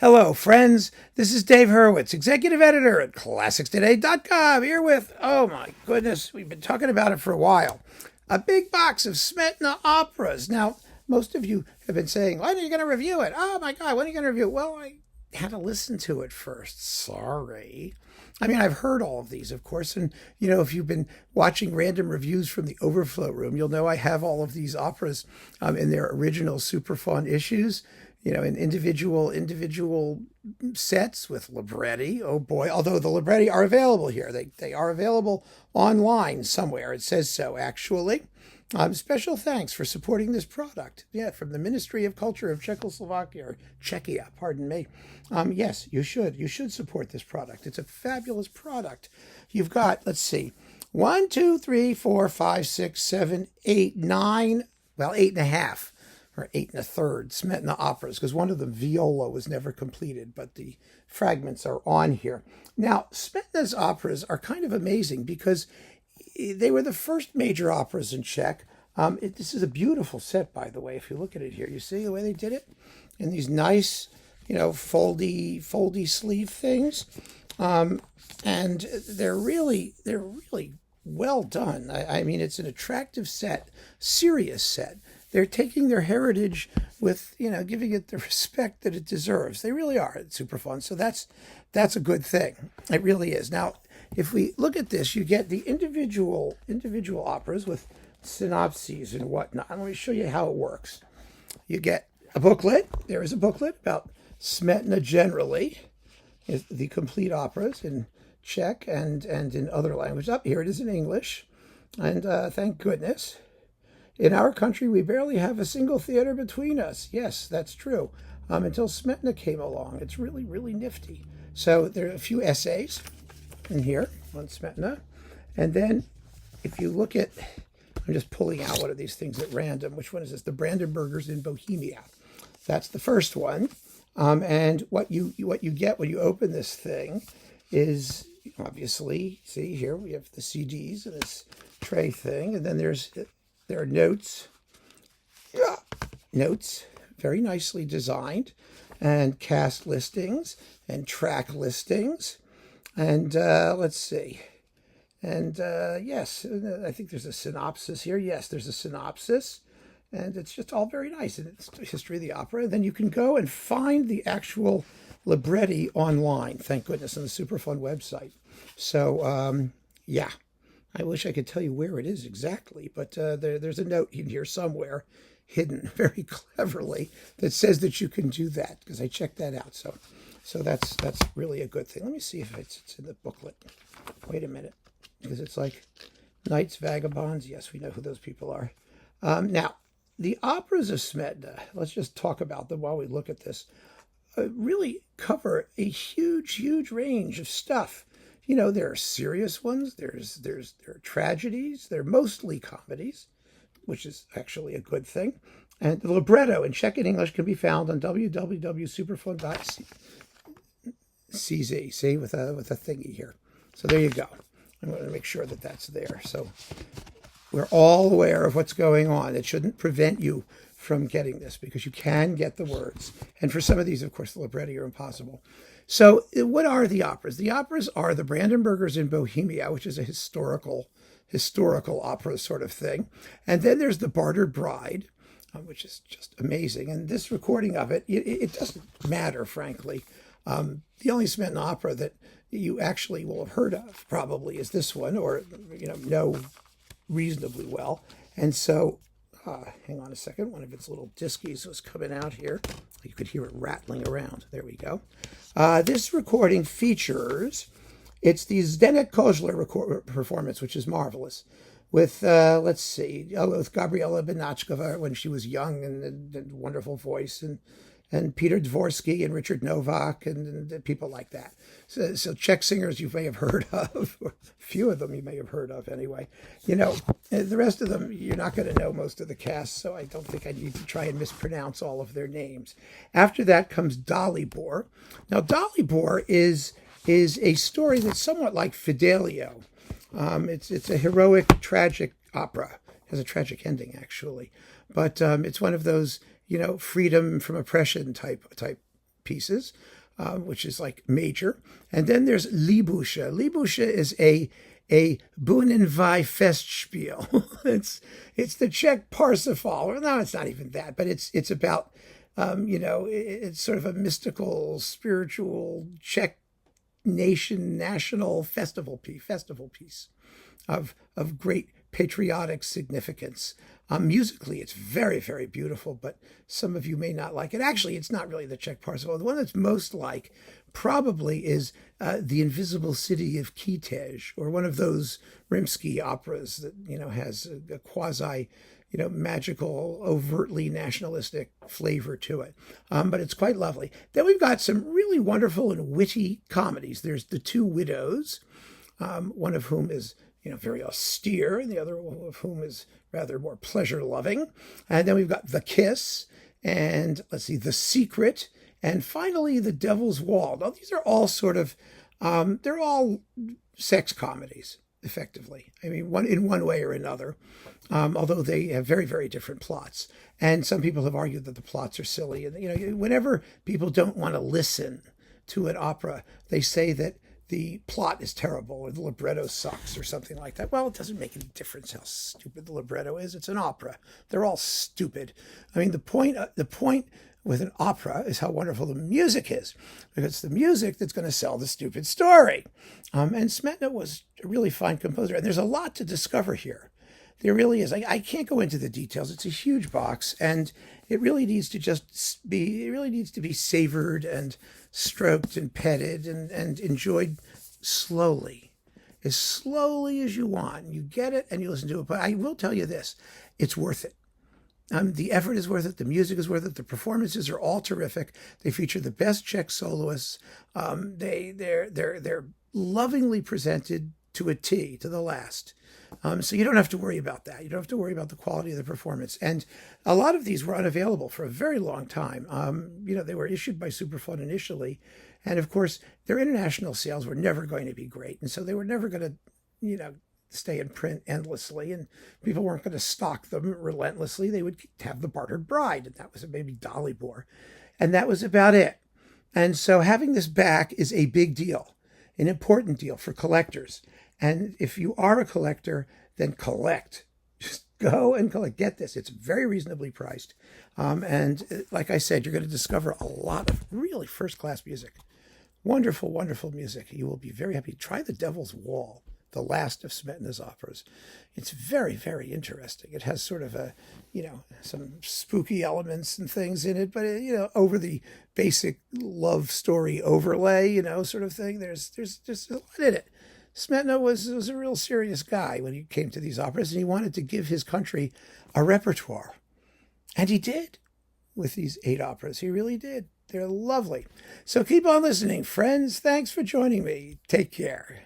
Hello, friends. This is Dave Hurwitz, executive editor at ClassicsToday.com, here with, oh my goodness, we've been talking about it for a while, a big box of Smetana operas. Now, most of you have been saying, when are you going to review it? Oh my God, when are you going to review it? Well, I had to listen to it first. Sorry. I mean, I've heard all of these, of course, and, if you've been watching random reviews from the Overflow Room, you'll know I have all of these operas in their original Supraphon issues, in individual sets with libretti. Oh boy, although the libretti are available here. They are available online somewhere. It says so, actually. Special thanks for supporting this product. Yeah, from the Ministry of Culture of Czechoslovakia, or Czechia, pardon me. Yes, you should. You should support this product. It's a fabulous product. You've got, let's see, 1, 2, 3, 4, 5, 6, 7, 8, 9, well, 8.5. Or 8 1/3 Smetana operas, because one of them, Viola, was never completed, but the fragments are on here. Now, Smetana's operas are kind of amazing because they were the first major operas in Czech. This is a beautiful set, by the way, if you look at it here. You see the way they did it? In these nice, foldy sleeve things. And they're really well done. I mean, it's an attractive set, serious set. They're taking their heritage with, giving it the respect that it deserves. They really are at Supraphon. So that's a good thing. It really is. Now, if we look at this, you get the individual operas with synopses and whatnot. Let me show you how it works. You get a booklet. There is a booklet about Smetana generally, the complete operas in Czech and in other languages. Up here it is in English. And thank goodness. In our country, we barely have a single theater between us. Yes, that's true. Until Smetana came along. It's really, really nifty. So there are a few essays in here on Smetana. And then if you look at, I'm just pulling out one of these things at random. Which one is this? The Brandenburgers in Bohemia. That's the first one. And what you get when you open this thing is, obviously, see here, we have the CDs in this tray thing. And then there are notes, very nicely designed, and cast listings and track listings. And let's see. And yes, I think there's a synopsis here. Yes, there's a synopsis. And it's just all very nice. And it's the history of the opera. And then you can go and find the actual libretti online, thank goodness, on the Supraphon website. So, yeah. I wish I could tell you where it is exactly, but there's a note in here somewhere, hidden very cleverly, that says that you can do that, because I checked that out. So that's really a good thing. Let me see if it's in the booklet. Wait a minute, because it's like Knights, Vagabonds. Yes, we know who those people are. Now, the operas of Smetana, let's just talk about them while we look at this, really cover a huge range of stuff. There are serious ones, there are tragedies, they're mostly comedies, which is actually a good thing. And the libretto in Czech and English can be found on www.supraphon.cz, see, with a thingy here. So there you go. I'm going to make sure that that's there. So we're all aware of what's going on. It shouldn't prevent you from getting this, because you can get the words. And for some of these, of course, the libretti are impossible. So what are the operas? The operas are the Brandenburgers in Bohemia, which is a historical opera sort of thing. And then there's the Bartered Bride, which is just amazing. And this recording of it doesn't matter, frankly. The only Smetana opera that you actually will have heard of probably is this one, or, know reasonably well. And so, hang on a second. One of its little diskies was coming out here. You could hear it rattling around. There we go. This recording features, it's the Zdeněk Kozler performance, which is marvelous, with, let's see, with Gabriela Benáčková when she was young and wonderful voice, and Peter Dvorsky and Richard Novak and people like that. So Czech singers you may have heard of, or a few of them you may have heard of anyway. The rest of them, you're not going to know most of the cast, so I don't think I need to try and mispronounce all of their names. After that comes Dalibor. Now, Dalibor is a story that's somewhat like Fidelio. It's a heroic, tragic opera. It has a tragic ending, actually. But it's one of those, freedom from oppression type pieces, which is like major. And then there's Liebusche. Liebusche is a Bühnenweih Festspiel. It's the Czech Parsifal. Or no, it's not even that, but it's about it's sort of a mystical, spiritual Czech national festival piece of great patriotic significance. Musically, it's very, very beautiful, but some of you may not like it. Actually, it's not really the Czech Parsifal. The one that's most like probably is The Invisible City of Kitej, or one of those Rimsky operas that, has a quasi, magical, overtly nationalistic flavor to it. But it's quite lovely. Then we've got some really wonderful and witty comedies. There's The Two Widows, one of whom is very austere, and the other one of whom is rather more pleasure-loving. And then we've got The Kiss, and The Secret, and finally The Devil's Wall. Now, these are all sort of, they're all sex comedies, effectively. I mean, in one way or another, although they have very, very different plots. And some people have argued that the plots are silly. And, whenever people don't want to listen to an opera, they say that the plot is terrible or the libretto sucks or something like that. Well, it doesn't make any difference how stupid the libretto is. It's an opera. They're all stupid. I mean, the point with an opera is how wonderful the music is, because it's the music that's going to sell the stupid story. And Smetana was a really fine composer, and there's a lot to discover here. There really is. I can't go into the details. It's a huge box, and it really needs to be savored and stroked and petted and enjoyed slowly as you want. You get it and you listen to it. But I will tell you this, it's worth it. The effort is worth it. The music is worth it. The performances are all terrific. They feature the best Czech soloists. They're lovingly presented to a T, to the last. So you don't have to worry about that. You don't have to worry about the quality of the performance. And a lot of these were unavailable for a very long time. They were issued by Supraphon initially. And of course, their international sales were never going to be great. And so they were never going to, stay in print endlessly. And people weren't going to stock them relentlessly. They would have the Bartered Bride. And that was maybe Dalibor. And that was about it. And so having this back is a big deal, an important deal for collectors. And if you are a collector, then collect. Just go and collect. Get this. It's very reasonably priced. And like I said, you're going to discover a lot of really first-class music. Wonderful, wonderful music. You will be very happy. Try The Devil's Wall, the last of Smetana's operas. It's very, very interesting. It has sort of some spooky elements and things in it, but, over the basic love story overlay, sort of thing. There's just a lot in it. Smetana was a real serious guy when he came to these operas, and he wanted to give his country a repertoire. And he did with these 8 operas. He really did. They're lovely. So keep on listening, friends. Thanks for joining me. Take care.